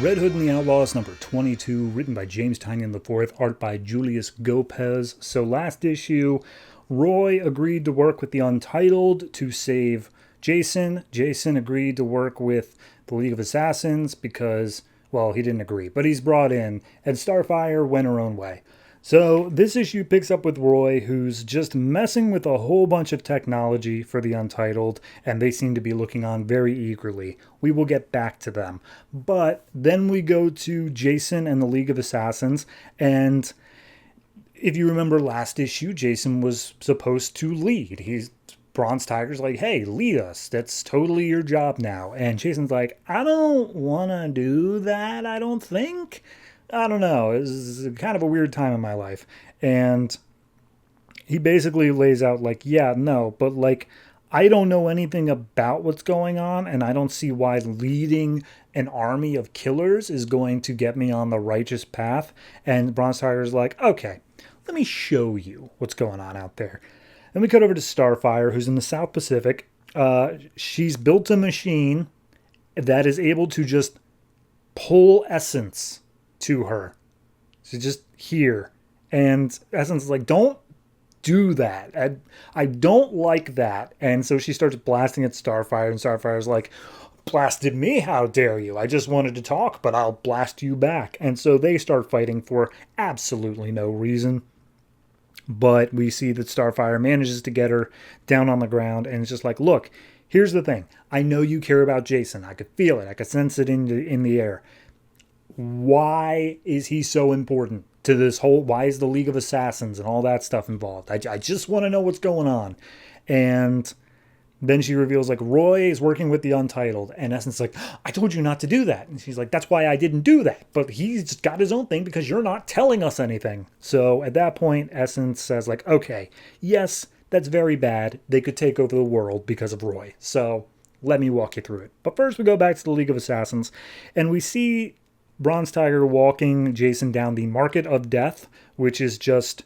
Red Hood and the Outlaws, number 22, written by James Tynion IV, art by Julius Gopez. So last issue, Roy agreed to work with the Untitled to save Jason. Jason agreed to work with the League of Assassins because, well, he didn't agree, but he's brought in, and Starfire went her own way. So this issue picks up with Roy, who's just messing with a whole bunch of technology for the Untitled, and they seem to be looking on very eagerly. We will get back to them. But then we go to Jason and the League of Assassins, and if you remember last issue, Jason was supposed to lead. Bronze Tiger's like, hey, lead us. That's totally your job now. And Jason's like, I don't want to do that, I don't think. I don't know. It's kind of a weird time in my life. And he basically lays out like, yeah, no, but like, I don't know anything about what's going on, and I don't see why leading an army of killers is going to get me on the righteous path. And Bronze Tiger's like, okay, let me show you what's going on out there. Then we cut over to Starfire, who's in the South Pacific. She's built a machine that is able to just pull essence to her. She's just here. And Essence is like, don't do that. I don't like that. And so she starts blasting at Starfire, and Starfire's like, blasted me? How dare you? I just wanted to talk, but I'll blast you back. And so they start fighting for absolutely no reason. But we see that Starfire manages to get her down on the ground, and it's just like, look, here's the thing. I know you care about Jason. I could feel it. I could sense it in the air. Why is he so important to this whole, why is the League of Assassins and all that stuff involved? I just want to know what's going on. And then she reveals like Roy is working with the Untitled, and Essence is like, I told you not to do that. And she's like, that's why I didn't do that. But he's just got his own thing because you're not telling us anything. So at that point, Essence says like, okay, yes, that's very bad. They could take over the world because of Roy. So let me walk you through it. But first we go back to the League of Assassins, and we see Bronze Tiger walking Jason down the Market of Death, which is just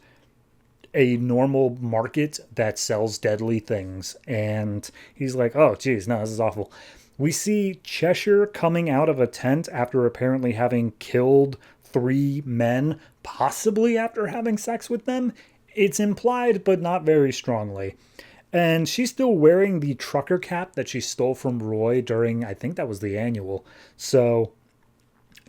a normal market that sells deadly things. And he's like, oh, geez, no, this is awful. We see Cheshire coming out of a tent after apparently having killed 3 men, possibly after having sex with them. It's implied, but not very strongly. And she's still wearing the trucker cap that she stole from Roy during, I think that was the annual. So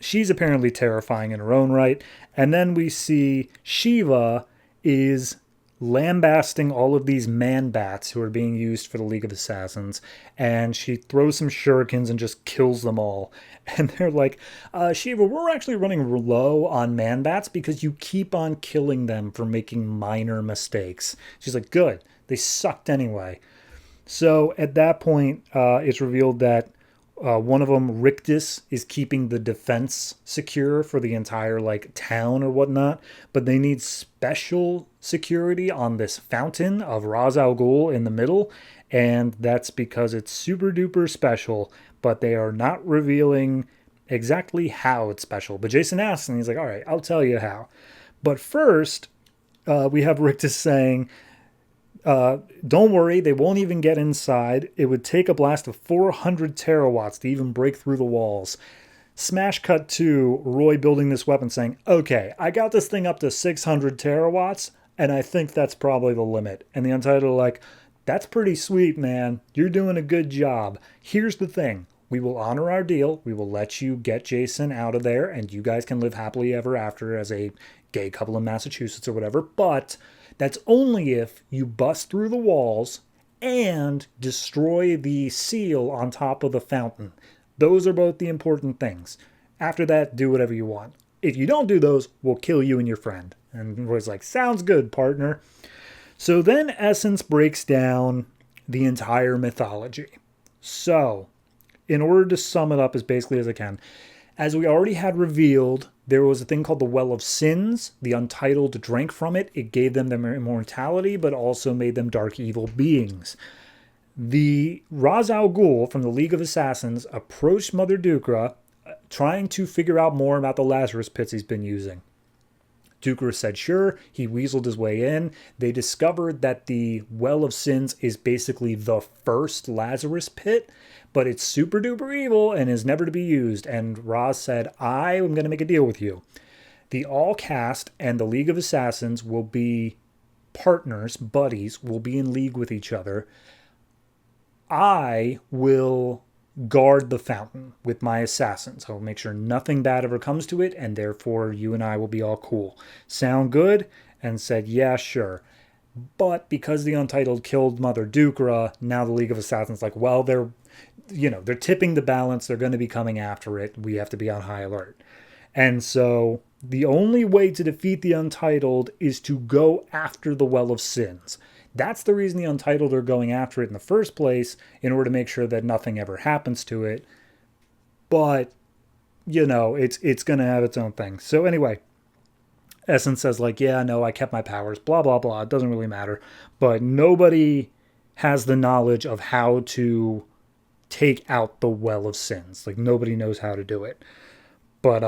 she's apparently terrifying in her own right. And then we see Shiva is lambasting all of these man-bats who are being used for the League of Assassins. And she throws some shurikens and just kills them all. And they're like, Shiva, we're actually running low on man-bats because you keep on killing them for making minor mistakes. She's like, good. They sucked anyway. So at that point, it's revealed that one of them, Rictus, is keeping the defense secure for the entire like town or whatnot, but they need special security on this fountain of Ra's al Ghul in the middle, and that's because it's super duper special, but they are not revealing exactly how it's special. But Jason asks, and he's like, all right, I'll tell you how. But first, we have Rictus saying, don't worry, they won't even get inside. It would take a blast of 400 terawatts to even break through the walls. Smash cut to Roy building this weapon saying, okay, I got this thing up to 600 terawatts, and I think that's probably the limit. And the Untitled are like, that's pretty sweet, man. You're doing a good job. Here's the thing. We will honor our deal. We will let you get Jason out of there, and you guys can live happily ever after as a gay couple in Massachusetts or whatever, but that's only if you bust through the walls and destroy the seal on top of the fountain. Those are both the important things. After that, do whatever you want. If you don't do those, we'll kill you and your friend. And Roy's like, sounds good, partner. So then Essence breaks down the entire mythology. So, in order to sum it up as basically as I can, as we already had revealed, there was a thing called the Well of Sins. The Untitled drank from it. It gave them their immortality, but also made them dark evil beings. The Ra's al Ghul from the League of Assassins approached Mother Dukra, trying to figure out more about the Lazarus pits he's been using. Dukra said sure. He weaseled his way in. They discovered that the Well of Sins is basically the first Lazarus pit, but it's super duper evil and is never to be used. And Roz said, I am going to make a deal with you. The All Cast and the League of Assassins will be partners, buddies, will be in league with each other. I will guard the fountain with my assassins. I will make sure nothing bad ever comes to it, and therefore you and I will be all cool. Sound good? And said, yeah, sure. But because the Untitled killed Mother Dukra, now the League of Assassins like, well, they're tipping the balance. They're going to be coming after it. We have to be on high alert. And so the only way to defeat the Untitled is to go after the Well of Sins. That's the reason the Untitled are going after it in the first place, in order to make sure that nothing ever happens to it. But, it's going to have its own thing. So anyway, Essence says like, yeah, no, I kept my powers, blah, blah, blah. It doesn't really matter. But nobody has the knowledge of how to take out the Well of Sins. Like, nobody knows how to do it. But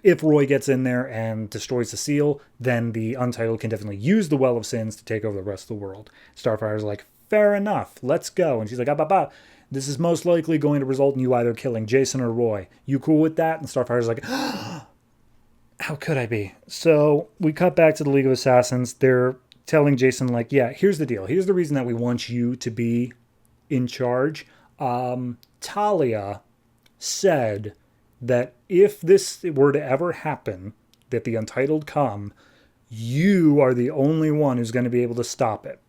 if Roy gets in there and destroys the seal, then the Untitled can definitely use the Well of Sins to take over the rest of the world. Starfire's like, fair enough, let's go. And she's like, this is most likely going to result in you either killing Jason or Roy. You cool with that? And Starfire's like, how could I be? So we cut back to the League of Assassins. They're telling Jason like, yeah, here's the deal. Here's the reason that we want you to be in charge. Talia said that if this were to ever happen, that the Untitled come, you are the only one who's going to be able to stop it.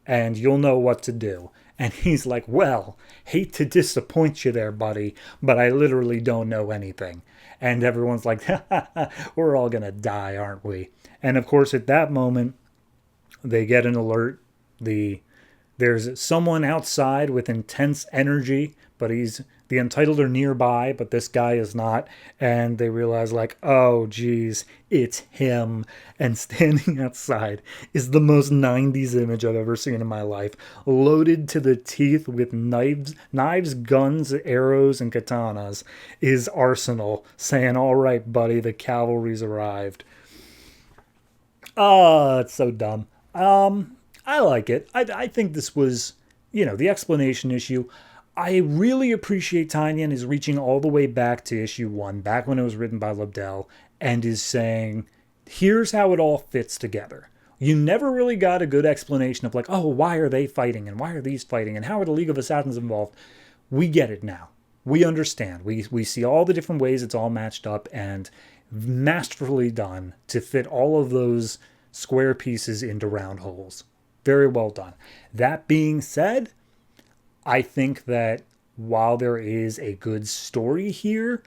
And you'll know what to do. And he's like, well, hate to disappoint you there, buddy, but I literally don't know anything. And everyone's like, we're all going to die, aren't we? And of course, at that moment, they get an alert. There's someone outside with intense energy, but the Untitled are nearby, but this guy is not. And they realize like, oh, geez, it's him. And standing outside is the most 90s image I've ever seen in my life. Loaded to the teeth with knives, guns, arrows, and katanas is Arsenal saying, all right, buddy, the cavalry's arrived. Oh, it's so dumb. I like it. I think this was, the explanation issue. I really appreciate Tynion is reaching all the way back to issue 1, back when it was written by Lobdell, and is saying, here's how it all fits together. You never really got a good explanation of like, oh, why are they fighting, and why are these fighting, and how are the League of Assassins involved? We get it now. We understand. We see all the different ways it's all matched up, and masterfully done to fit all of those square pieces into round holes. Very well done. That being said, I think that while there is a good story here,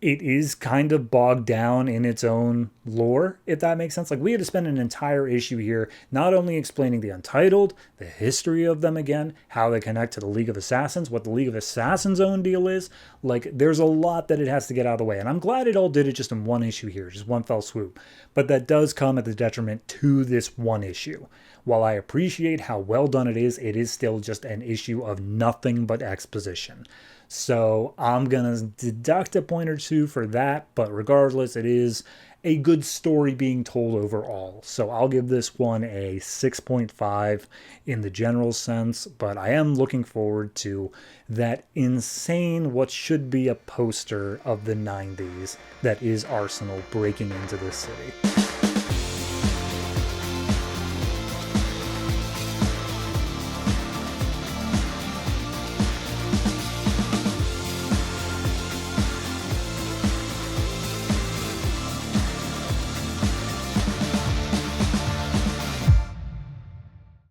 it is kind of bogged down in its own lore, if that makes sense. Like, we had to spend an entire issue here not only explaining the Untitled, the history of them again, how they connect to the League of Assassins, what the League of Assassins' own deal is. Like, there's a lot that it has to get out of the way. And I'm glad it all did it just in one issue here, just one fell swoop. But that does come at the detriment to this one issue. While I appreciate how well done it is still just an issue of nothing but exposition. So I'm going to deduct a point or two for that, but regardless, it is a good story being told overall. So I'll give this one a 6.5 in the general sense, but I am looking forward to that insane, what should be a poster of the 90s that is Arsenal breaking into the city.